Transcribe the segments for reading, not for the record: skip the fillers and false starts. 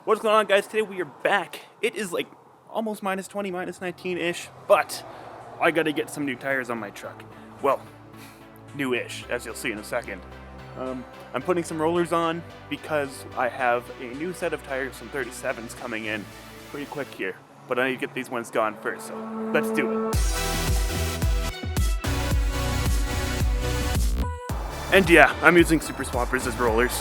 What's going on, guys? Today we are back. It is like almost minus 20, minus 19-ish, but I gotta get some new tires on my truck. Well, new-ish, as you'll see in a second. I'm putting some rollers on because I have a new set of tires, some 37s coming in pretty quick here, but I need to get these ones gone first, so let's do it. And yeah, I'm using super swappers as rollers.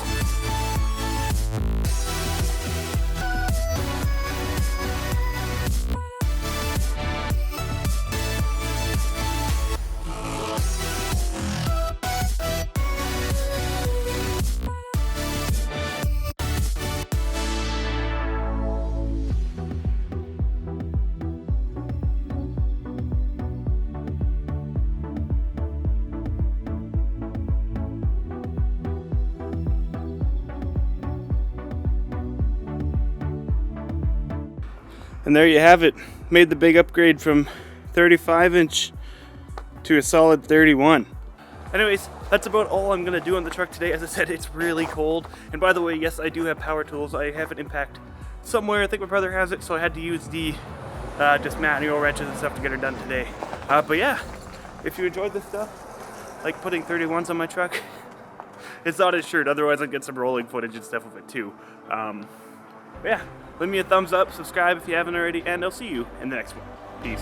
And there you have it. Made the big upgrade from 35-inch to a solid 31. Anyways, that's about all I'm gonna do on the truck today. As I said, it's really cold. And by the way, yes, I do have power tools. I have an impact somewhere. I think my brother has it, so I had to use the just manual wrenches and stuff to get her done today. But yeah, if you enjoyed this stuff, like putting 31s on my truck, it's not a shirt. Otherwise, I'd get some rolling footage and stuff of it too. But yeah. Leave me a thumbs up, subscribe if you haven't already, and I'll see you in the next one. Peace.